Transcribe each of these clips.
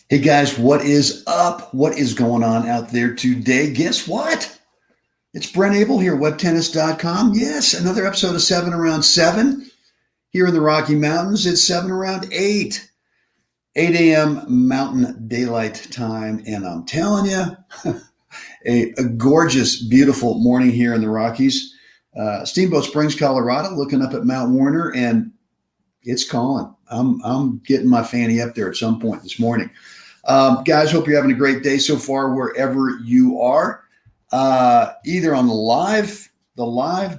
Hey guys, what is up? What is going on out there today? Guess what? It's Brent Abel here, webtennis.com. Yes, another episode of 7 Around 7 here in the Rocky Mountains. It's 7 Around 8, 8 a.m. Mountain Daylight Time. And I'm telling you, a gorgeous, beautiful morning here in the Rockies. Steamboat Springs, Colorado, looking up at Mount Warner, and it's calling. I'm getting my fanny up there at some point this morning. Guys, hope you're having a great day so far wherever you are, either on the live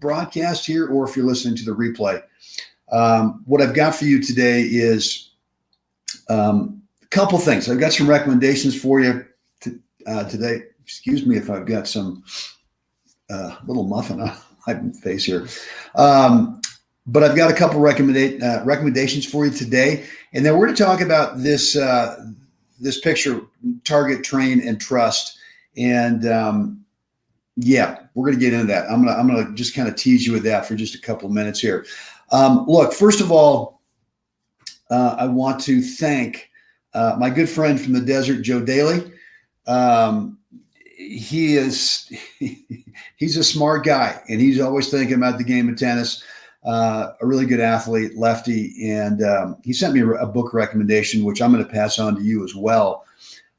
broadcast here, or if you're listening to the replay. What I've got for you today is a couple things. I've got some recommendations for you today. Excuse me if I've got some little muffin on my face here. But I've got a couple recommendations for you today. And then we're going to talk about this picture, target, train, and trust. And yeah, we're going to get into that. I'm going to just kind of tease you with that for just a couple of minutes here. Look, first of all, I want to thank my good friend from the desert, Joe Daly. He's a smart guy, and he's always thinking about the game of tennis. A really good athlete, lefty, and he sent me a book recommendation, which I'm going to pass on to you as well.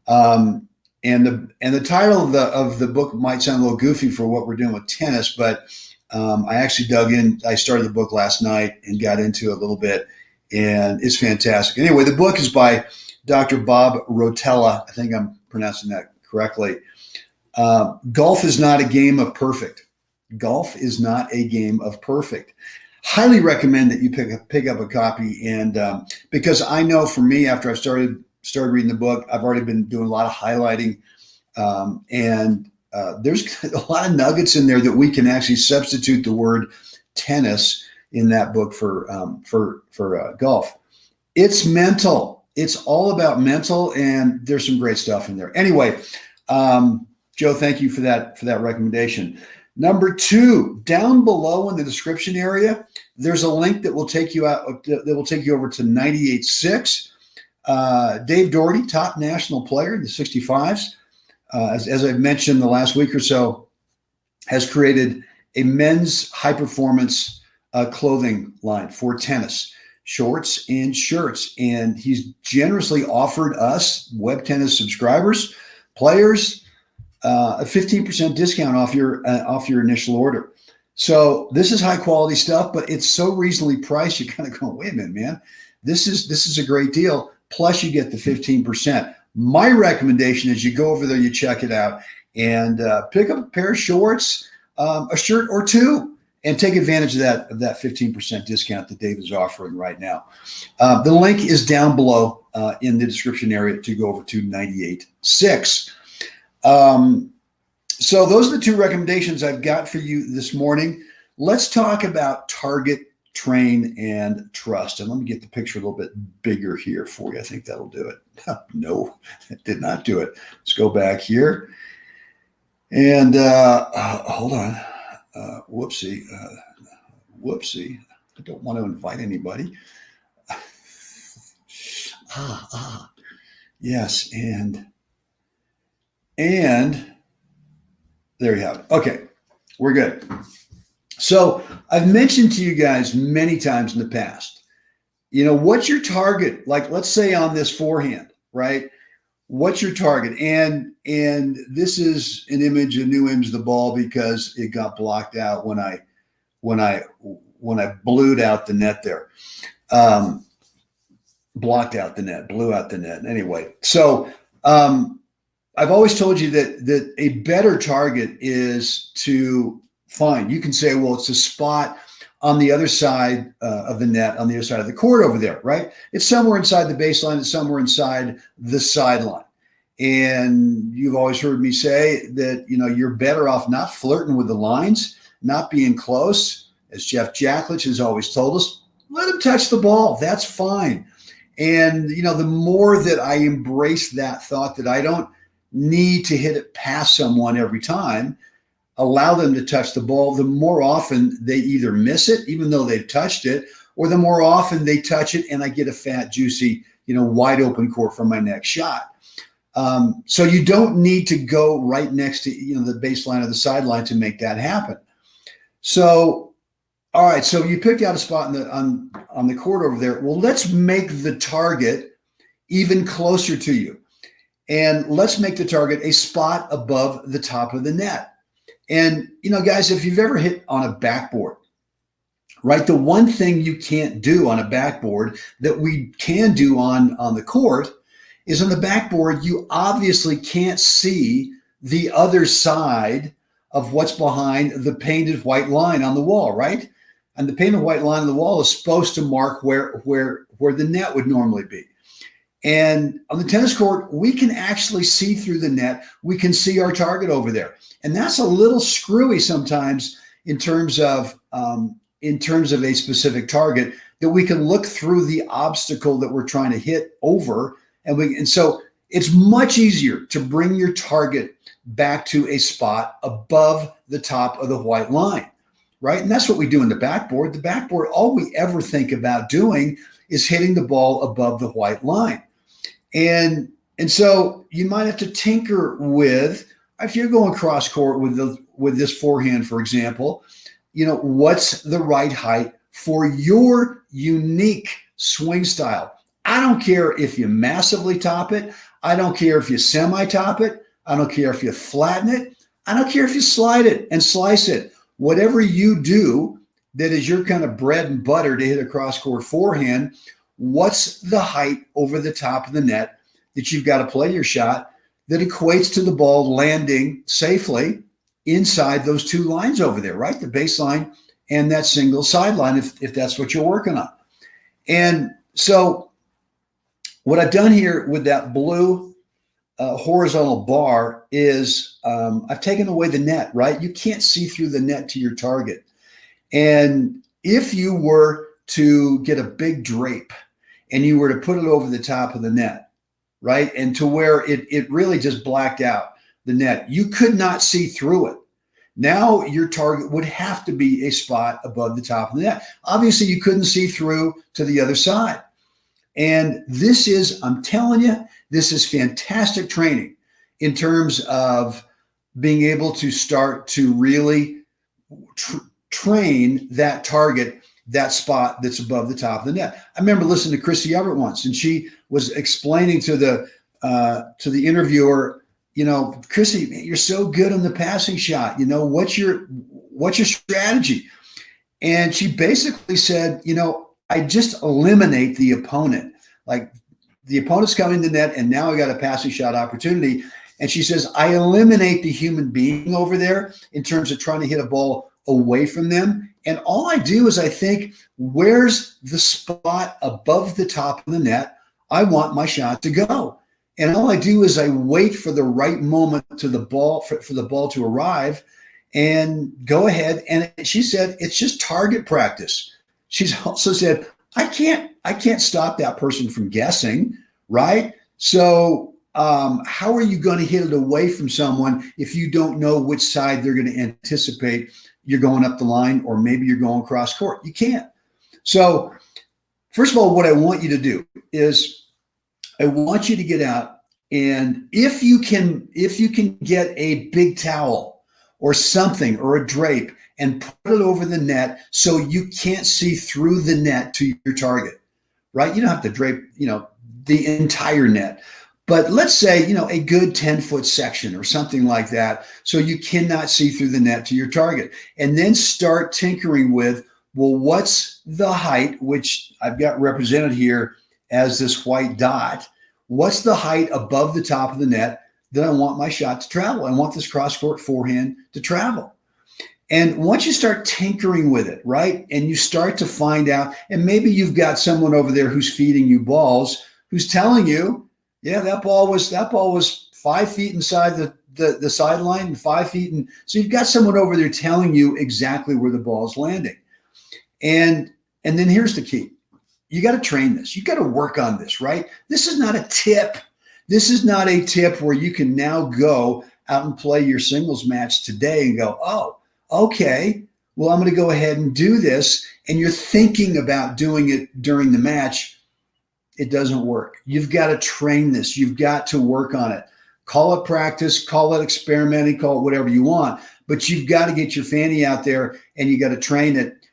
And the title of the book might sound a little goofy for what we're doing with tennis, but I actually dug in. I started the book last night and got into it a little bit, and it's fantastic. Anyway, the book is by Dr. Bob Rotella. I think I'm pronouncing that correctly. Golf is not a game of perfect. Golf is not a game of perfect. Highly recommend that you pick up a copy, and because I know for me, after I started reading the book, I've already been doing a lot of highlighting, and there's a lot of nuggets in there that we can actually substitute the word tennis in that book for golf. It's mental. It's all about mental, and there's some great stuff in there. Anyway, Joe, thank you for that recommendation. Number 2, down below in the description area, there's a link that will take you over to 98.6. Dave Doherty, top national player in the 65s, as I've mentioned the last week or so, has created a men's high-performance clothing line for tennis, shorts and shirts. And he's generously offered us web tennis subscribers, players, a 15% discount off your initial order. So this is high quality stuff, but it's so reasonably priced. You're kind of going, wait a minute, man, this is a great deal. Plus you get the 15%. My recommendation is you go over there, you check it out, and pick up a pair of shorts, a shirt or two, and take advantage of that 15% discount that Dave is offering right now. The link is down below in the description area to go over to 98.6. So those are the 2 recommendations I've got for you this morning. Let's talk about target, train, and trust. And let me get the picture a little bit bigger here for you. I think that'll do it. No, it did not do it. Let's go back here. And hold on. Whoopsie. Whoopsie. I don't want to invite anybody. Yes, and there you have it. Okay, we're good. So I've mentioned to you guys many times in the past, what's your target? Like, let's say on this forehand, right? What's your target? And this is a new image of the ball because it got blocked out when I blew out the net there. Blocked out the net, blew out the net. Anyway, so I've always told you that a better target is to find. You can say, well, it's a spot on the other side of the net, on the other side of the court over there, right? It's somewhere inside the baseline. It's somewhere inside the sideline. And you've always heard me say that, you're better off not flirting with the lines, not being close. As Jeff Jacklich has always told us, let him touch the ball. That's fine. And, the more that I embrace that thought that I don't need to hit it past someone every time, allow them to touch the ball, the more often they either miss it, even though they've touched it, or the more often they touch it and I get a fat, juicy, wide open court for my next shot. So you don't need to go right next to the baseline or the sideline to make that happen. So, all right, so you picked out a spot on the court over there. Well, let's make the target even closer to you. And let's make the target a spot above the top of the net. And, guys, if you've ever hit on a backboard, right, the one thing you can't do on a backboard that we can do on the court is on the backboard, you obviously can't see the other side of what's behind the painted white line on the wall, right? And the painted white line on the wall is supposed to mark where the net would normally be. And on the tennis court, we can actually see through the net. We can see our target over there. And that's a little screwy sometimes in terms of a specific target, that we can look through the obstacle that we're trying to hit over. And so it's much easier to bring your target back to a spot above the top of the white line, right? And that's what we do in the backboard. The backboard, all we ever think about doing is hitting the ball above the white line. And so you might have to tinker with, if you're going cross court with this forehand, for example, what's the right height for your unique swing style? I don't care if you massively top it. I don't care if you semi-top it. I don't care if you flatten it. I don't care if you slide it and slice it. Whatever you do that is your kind of bread and butter to hit a cross court forehand, what's the height over the top of the net that you've got to play your shot that equates to the ball landing safely inside those two lines over there, right? The baseline and that single sideline, if that's what you're working on. And so what I've done here with that blue horizontal bar is I've taken away the net, right? You can't see through the net to your target. And if you were to get a big drape and you were to put it over the top of the net, right, and to where it really just blacked out the net, you could not see through it. Now your target would have to be a spot above the top of the net. Obviously, you couldn't see through to the other side. And this is, I'm telling you, this is fantastic training in terms of being able to start to really train that target, that spot that's above the top of the net. I remember listening to Chrissy Everett once, and she was explaining to the interviewer, Chrissy, you're so good on the passing shot. What's your strategy? And she basically said, I just eliminate the opponent. Like, the opponent's coming to the net, and now I got a passing shot opportunity. And she says, I eliminate the human being over there in terms of trying to hit a ball away from them. And all I do is I think, where's the spot above the top of the net I want my shot to go? And all I do is I wait for the right moment to the ball for the ball to arrive and go ahead. And she said, it's just target practice. She's also said, I can't stop that person from guessing, right? So how are you going to hit it away from someone if you don't know which side they're going to anticipate you're going up the line, or maybe you're going cross court? You can't. So first of all, what I want you to do is I want you to get out, and if you can get a big towel or something or a drape and put it over the net so you can't see through the net to your target, right? You don't have to drape, the entire net. But let's say, a good 10-foot section or something like that, so you cannot see through the net to your target. And then start tinkering with, well, what's the height, which I've got represented here as this white dot. What's the height above the top of the net that I want my shot to travel? I want this cross-court forehand to travel. And once you start tinkering with it, right, and you start to find out, and maybe you've got someone over there who's feeding you balls, who's telling you, yeah, that ball was 5 feet inside the sideline and 5 feet. And so you've got someone over there telling you exactly where the ball is landing. And then here's the key. You got to train this. You got to work on this, right? This is not a tip. This is not a tip where you can now go out and play your singles match today and go, oh, okay, well, I'm going to go ahead and do this. And you're thinking about doing it during the match it doesn't work. You've got to train this. You've got to work on it. Call it practice, call it experimenting, call it whatever you want, but you've got to get your fanny out there and you got to train it,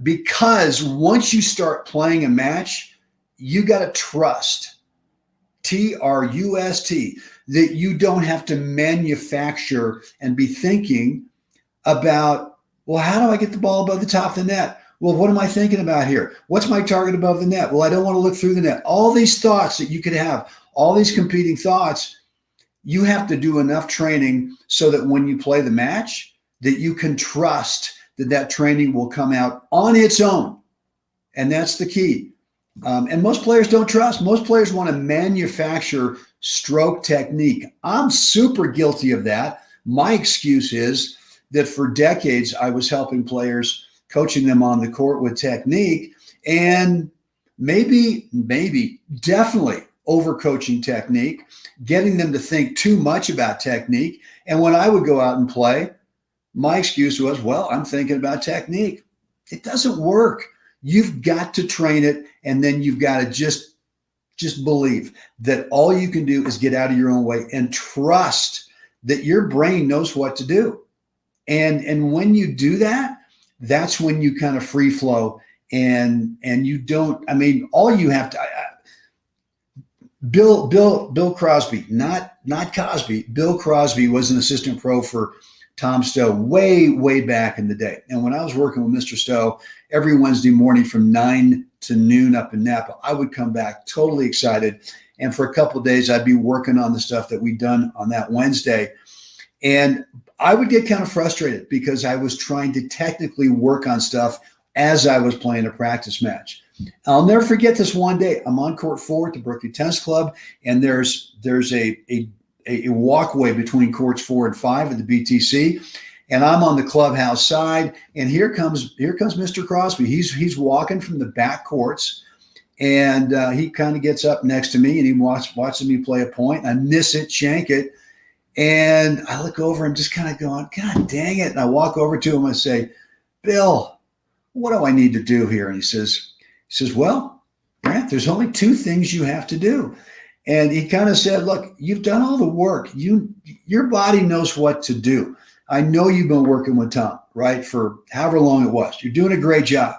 because once you start playing a match, you got to trust, Trust, that you don't have to manufacture and be thinking about, well, how do I get the ball above the top of the net? Well, what am I thinking about here? What's my target above the net? Well, I don't want to look through the net. All these thoughts that you could have, all these competing thoughts, you have to do enough training so that when you play the match, that you can trust that that training will come out on its own. And that's the key. And most players don't trust. Most players want to manufacture stroke technique. I'm super guilty of that. My excuse is that for decades, I was helping players, coaching them on the court with technique, and definitely overcoaching technique, getting them to think too much about technique. And when I would go out and play, my excuse was, well, I'm thinking about technique. It doesn't work. You've got to train it, and then you've got to just believe that all you can do is get out of your own way and trust that your brain knows what to do. And when you do that, that's when you kind of free flow, and you don't, I mean, all you have to, Bill Crosby, not Cosby. Bill Crosby was an assistant pro for Tom Stowe way back in the day. And when I was working with Mr. Stowe, every Wednesday morning from 9 to noon up in Napa, I would come back totally excited. And for a couple of days, I'd be working on the stuff that we'd done on that Wednesday. And I would get kind of frustrated because I was trying to technically work on stuff as I was playing a practice match. I'll never forget this one day. I'm on court 4 at the Berkeley Tennis Club, and there's a walkway between courts 4 and 5 at the BTC, and I'm on the clubhouse side, and here comes Mr. Crosby. He's walking from the back courts, and he kind of gets up next to me, and he watches me play a point. I miss it, shank it, and I look over and just kind of going, God dang it! And I walk over to him and I say, Bill, what do I need to do here? And he says, well, Brent, there's only 2 things you have to do. And he kind of said, look, you've done all the work. Your body knows what to do. I know you've been working with Tom, right, for however long it was. You're doing a great job.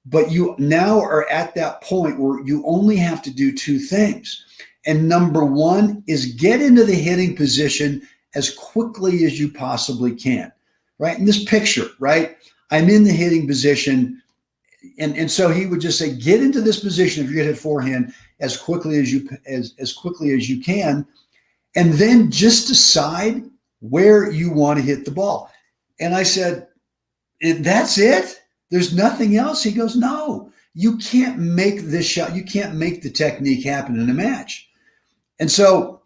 But you now are at that point where you only have to do 2 things. And number 1 is get into the hitting position as quickly as you possibly can, right? In this picture, right, I'm in the hitting position. And so he would just say, get into this position if you're going to hit forehand as quickly as you can, and then just decide where you want to hit the ball. And I said, that's it? There's nothing else? He goes, no, you can't make this shot. You can't make the technique happen in a match. And so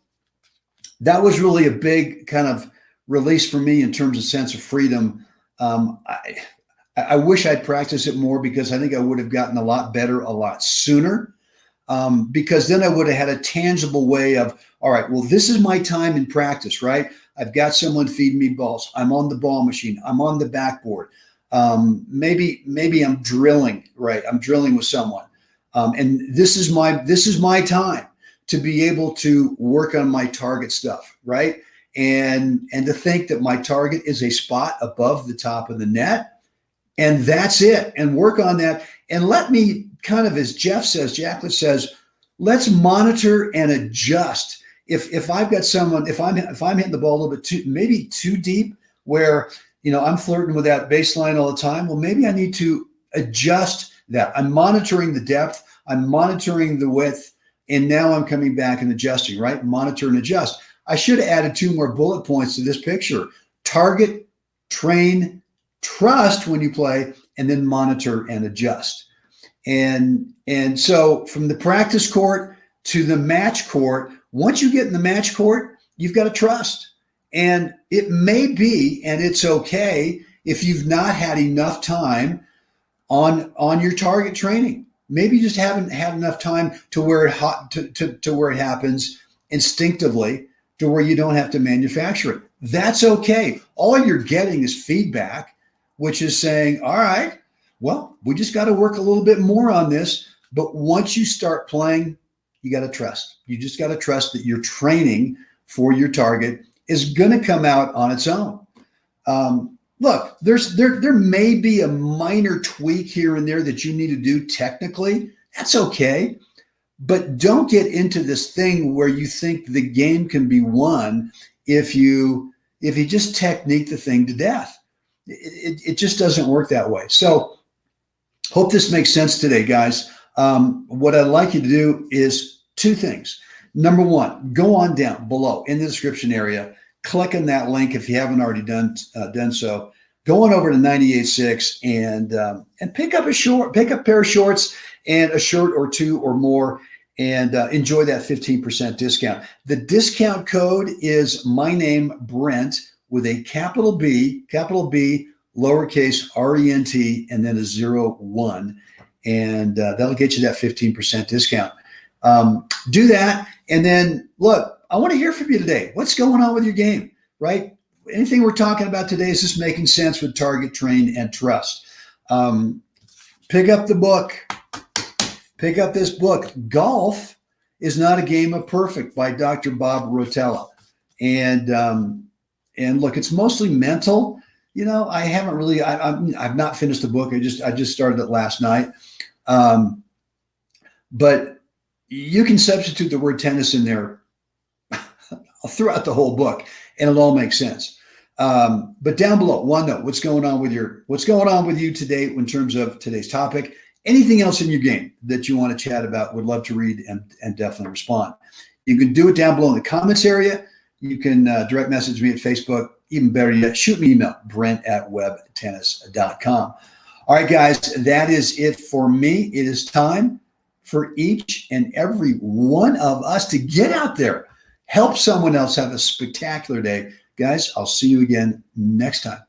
that was really a big kind of release for me in terms of sense of freedom. I wish I'd practiced it more, because I think I would have gotten a lot better a lot sooner, because then I would have had a tangible way of, all right, well, this is my time in practice, right? I've got someone feeding me balls. I'm on the ball machine. I'm on the backboard. Maybe I'm drilling, right? I'm drilling with someone. And this is my time to be able to work on my target stuff, right? And to think that my target is a spot above the top of the net. And that's it. And work on that. And let me kind of, as Jacklett says, let's monitor and adjust. If I've got someone, if I'm hitting the ball a little bit maybe too deep, where, I'm flirting with that baseline all the time, well, maybe I need to adjust that. I'm monitoring the depth. I'm monitoring the width. And now I'm coming back and adjusting, right? Monitor and adjust. I should have added 2 more bullet points to this picture. Target, train, trust when you play, and then monitor and adjust. And so from the practice court to the match court, once you get in the match court, you've got to trust. And it may be, and it's okay, if you've not had enough time on your target training. Maybe you just haven't had enough time to where it happens instinctively, to where you don't have to manufacture it. That's okay. All you're getting is feedback, which is saying, all right, well, we just got to work a little bit more on this, But once you start playing, you got to trust. You just got to trust that your training for your target is going to come out on its own. Look, there may be a minor tweak here and there that you need to do technically. That's okay. But don't get into this thing where you think the game can be won if you just technique the thing to death. It just doesn't work that way. So hope this makes sense today, guys. What I'd like you to do is two things. Number one, go on down below in the description area, click on that link if you haven't already done so. Go on over to 98.6 and pick up a pair of shorts and a shirt or two or more, and enjoy that 15% discount. The discount code is my name, Brent, with a capital B, lowercase RENT, and then a 01. And that'll get you that 15% discount. Do that. And then look, I want to hear from you today. What's going on with your game, right? Anything we're talking about today, is just making sense with target, train, and trust. Pick up the book. Pick up this book. Golf is Not a Game of Perfect by Dr. Bob Rotella. And look, it's mostly mental. You know, I haven't really, I've not finished the book. I just started it last night. But you can substitute the word tennis in there throughout the whole book, and it'll all make sense. But down below, one note, what's going on with you today in terms of today's topic? Anything else in your game that you want to chat about? Would love to read and definitely respond. You can do it down below in the comments area. You can direct message me at Facebook. Even better yet, shoot me an email, brent@webtennis.com. All right, guys, that is it for me. It is time for each and every one of us to get out there, help someone else have a spectacular day. Guys, I'll see you again next time.